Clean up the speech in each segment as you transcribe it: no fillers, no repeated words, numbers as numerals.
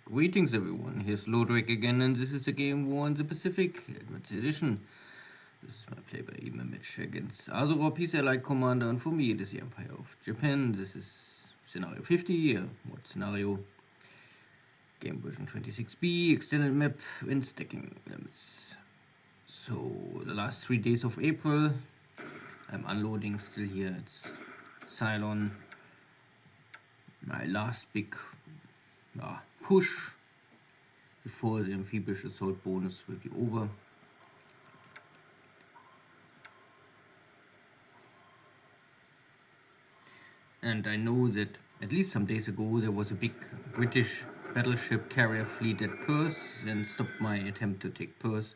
Greetings everyone, here's Lodrik again, and this is the Game War in the Pacific, Advanced Edition. This is my PBEM match against AsuRob. He's a light commander, and for me it is the Empire of Japan. This is scenario 50, mod scenario, game version 26B, extended map, and stacking limits. So, the last 3 days of April, I'm unloading still here, it's Cylon. My last big push before the amphibious assault bonus will be over. And I know that at least some days ago there was a big British battleship carrier fleet at Perth and stopped my attempt to take Perth.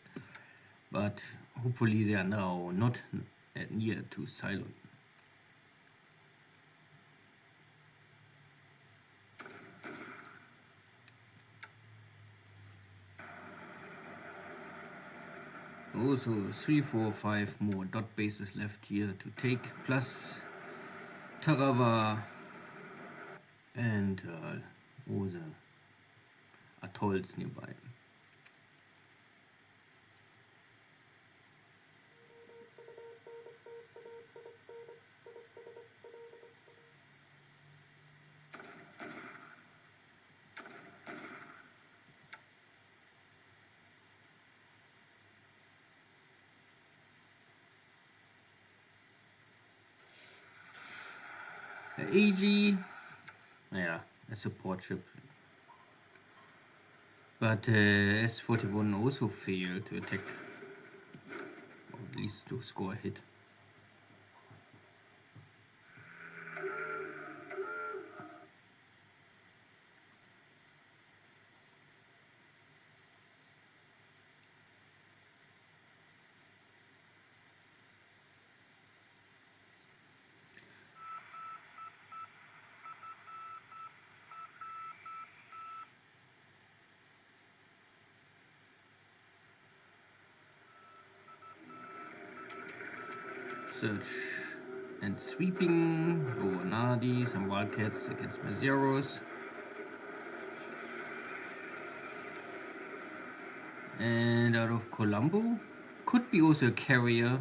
But hopefully they are now not near to Cylon. Also 3, 4, 5 more dot bases left here to take, plus Tarawa and all the atolls nearby. AG, yeah, a support ship. But S41 also failed to attack, or at least to score a hit. Search and sweeping over Nadi, some wildcats against my zeros. And out of Colombo, could be also a carrier,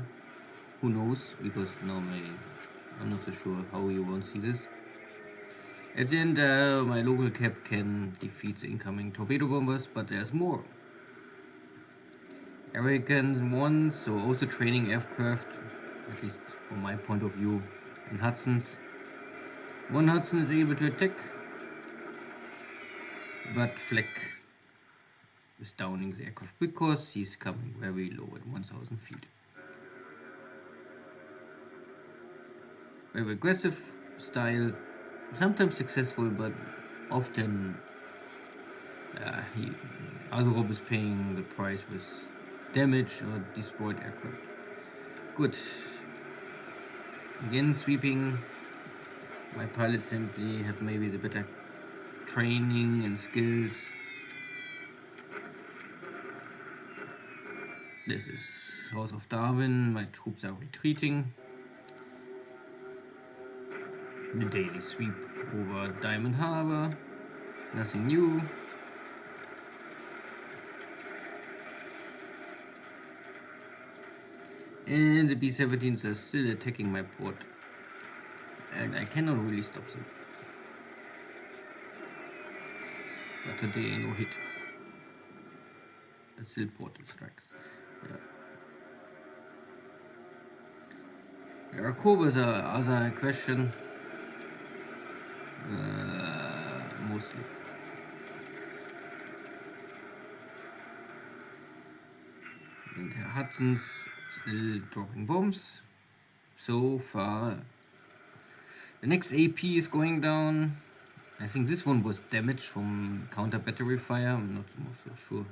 who knows, because normally I'm not so sure how you won't see this. At the end, my local cap can defeat the incoming torpedo bombers, but there's more. Americans won, so also training aircraft, at least from my point of view, in Hudson's. One Hudson is able to attack, but Fleck is downing the aircraft because he's coming very low at 1000 feet. Very aggressive style, sometimes successful, but often AsuRob is paying the price with damaged or destroyed aircraft. Good. Again, sweeping. My pilots simply have maybe the better training and skills. This is House of Darwin. My troops are retreating. The daily sweep over Diamond Harbor. Nothing new. And the B-17s are still attacking my port. And I cannot really stop them. But today no hit. But still portal strikes. There are Cobras are other question. Mostly. And the Hudson's still dropping bombs. So far. The next AP is going down. I think this one was damaged from counter battery fire. I'm not so sure.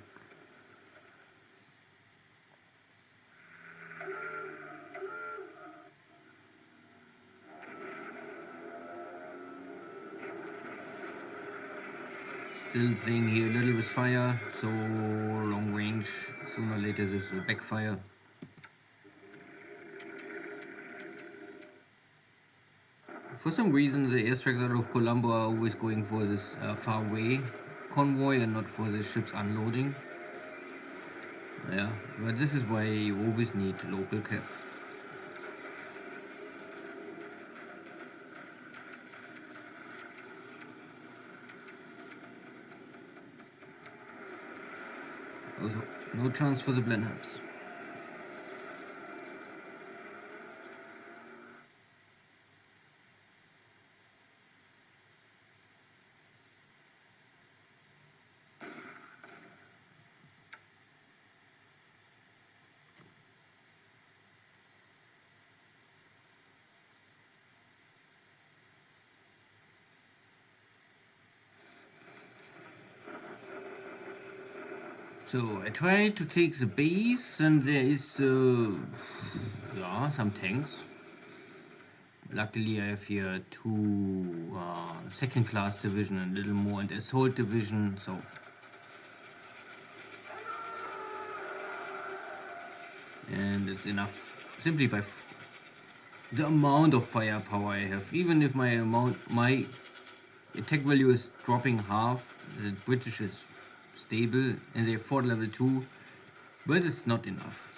Still playing here a little with fire, so long range. Sooner or later this will backfire. For some reason, the airstrikes out of Colombo are always going for this far away convoy and not for the ships unloading. Yeah, but this is why you always need local cap. Also, no chance for the Blenheims. So I try to take the base, and there is yeah, some tanks. Luckily I have here two second class division and a little more, and assault division, so and it's enough simply by the amount of firepower I have. Even if my attack value is dropping half, the British is stable and they afford level 2, but it's not enough.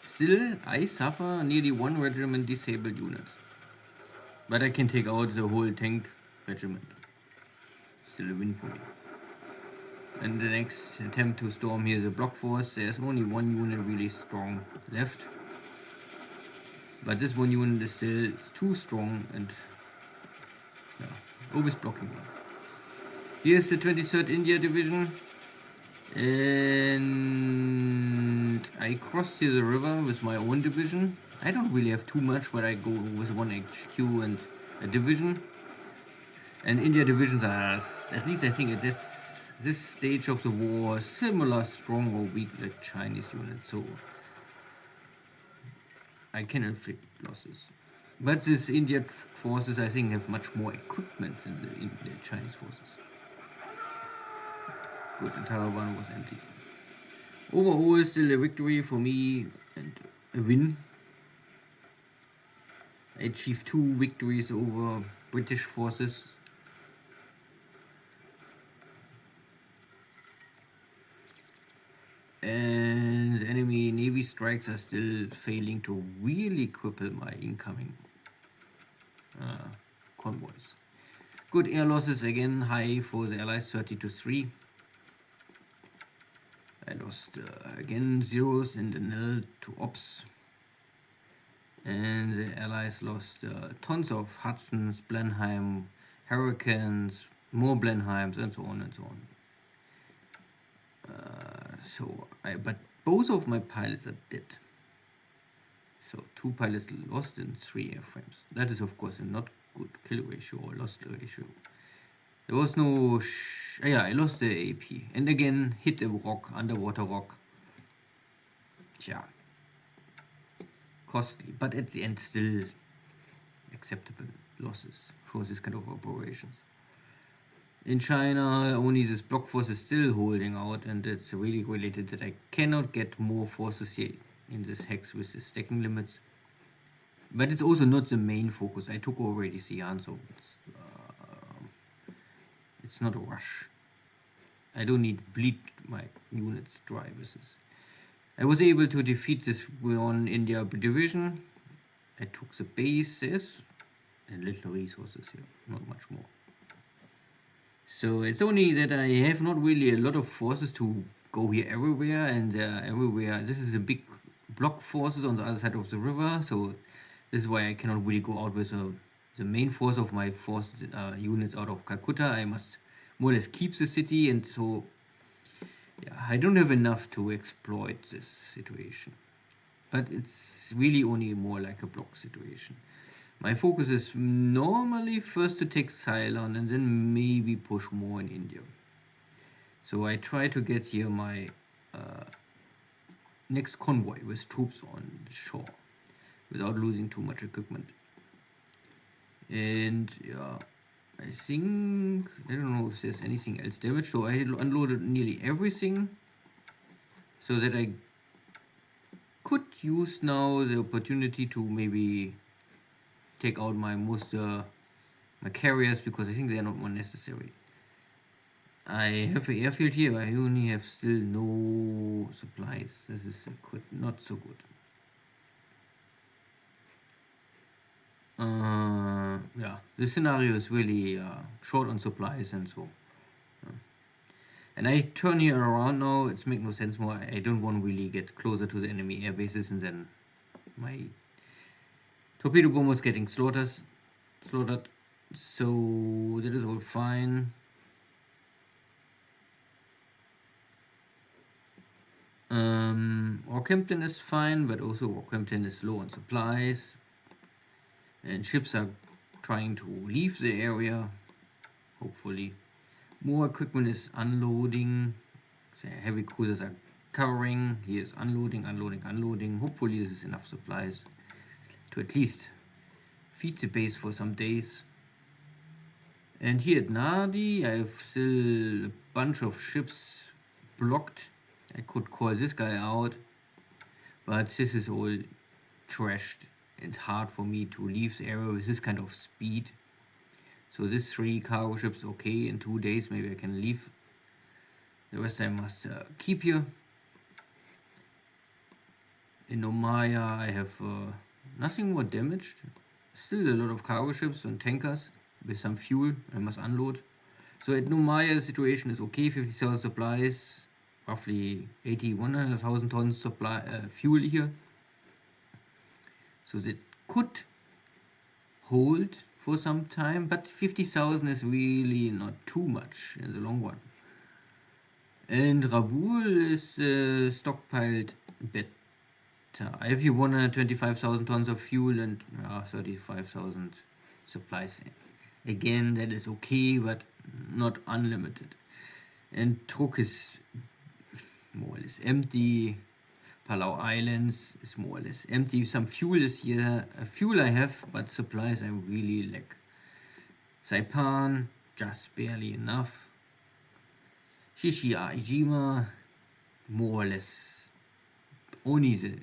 Still, I suffer nearly 1 regiment disabled units. But I can take out the whole tank regiment. Still a win for me. And the next attempt to storm here the block force, there's only one unit really strong left. But this one unit is still too strong and yeah, always blocking me. Here's the 23rd India Division. And I crossed here the river with my own division. I don't really have too much, but I go with one HQ and a division. And India divisions are, at least I think at this stage of the war, similar strong or weak like Chinese units. So I can inflict losses. But these Indian forces, I think, have much more equipment than the Chinese forces. Good, and Taliban was empty. Overall, still a victory for me and a win. I achieved 2 victories over British forces. And the enemy navy strikes are still failing to really cripple my incoming convoys. Good air losses again, high for the Allies, 30-3. I lost again zeros in the Nil to Ops. And the Allies lost tons of Hudsons, Blenheim, Hurricanes, more Blenheims, and so on and so on. But both of my pilots are dead. So 2 pilots lost in 3 airframes. That is of course a not good kill ratio or loss ratio. There was no yeah, I lost the AP and again hit a rock, underwater rock. Yeah, costly, but at the end still acceptable losses for this kind of operations. In China, only this block force is still holding out, and it's really related that I cannot get more forces here in this hex with the stacking limits. But it's also not the main focus. I took already Xi'an, so it's not a rush. I don't need bleed my units dry with this. I was able to defeat this one India division. I took the bases and little resources here, not much more. So it's only that I have not really a lot of forces to go here everywhere, and everywhere. This is a big block forces on the other side of the river, so this is why I cannot really go out with the main force of my force units out of Calcutta. I must more or less keep the city, and so yeah, I don't have enough to exploit this situation. But it's really only more like a block situation. My focus is normally first to take Ceylon and then maybe push more in India. So I try to get here my next convoy with troops on shore without losing too much equipment. And yeah, I think, I don't know if there's anything else damaged. So I unloaded nearly everything so that I could use now the opportunity to maybe take out my carriers, because I think they are not more necessary. I have an airfield here. I only have still no supplies. This is not so good. Yeah, this scenario is really short on supplies and so. And I turn here around now. It's make no sense more. I don't want to really get closer to the enemy air bases, and then my torpedo bomb was getting slaughtered. So that is all fine. Rockhampton is fine, but also Rockhampton is low on supplies. And ships are trying to leave the area, hopefully. More equipment is unloading. The heavy cruisers are covering. Here is unloading. Hopefully this is enough supplies to at least feed the base for some days. And here at Nadi, I have still a bunch of ships blocked. I could call this guy out, but this is all trashed. It's hard for me to leave the area with this kind of speed. So this 3 cargo ships, okay, in 2 days maybe I can leave. The rest I must keep here. In Omaya I have nothing more damaged. Still a lot of cargo ships and tankers with some fuel I must unload. So at Nomaya the situation is okay, 50,000 supplies, roughly 100,000 tons supply fuel here. So that could hold for some time, but 50,000 is really not too much in the long run. And Raboul is stockpiled better. I have here 125,000 tons of fuel and 35,000 supplies. Again, that is okay, but not unlimited. And Truk is more or less empty. Palau Islands is more or less empty. Some fuel is here. Fuel I have, but supplies I really lack. Saipan, just barely enough. Shishi Aijima, more or less only the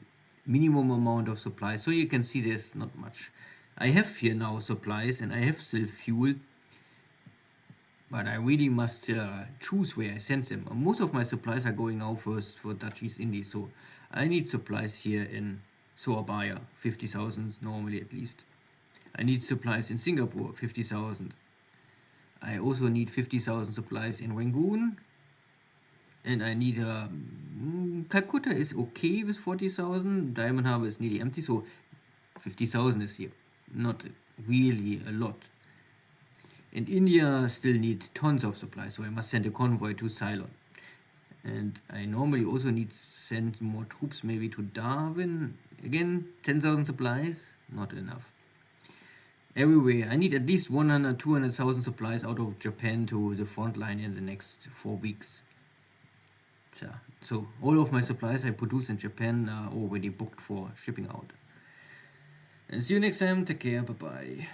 minimum amount of supplies. So you can see there's not much. I have here now supplies and I have still fuel, but I really must choose where I send them. Most of my supplies are going now first for Dutch East Indies, so I need supplies here in Surabaya, 50,000 normally at least. I need supplies in Singapore, 50,000. I also need 50,000 supplies in Rangoon. And I need Calcutta is okay with 40,000. Diamond Harbour is nearly empty, so 50,000 is here. Not really a lot. And India still needs tons of supplies, so I must send a convoy to Ceylon. And I normally also need to send more troops maybe to Darwin. Again, 10,000 supplies, not enough. Everywhere, I need at least 200,000 supplies out of Japan to the front line in the next 4 weeks. So all of my supplies I produce in Japan are already booked for shipping out. And see you next time. Take care. Bye-bye.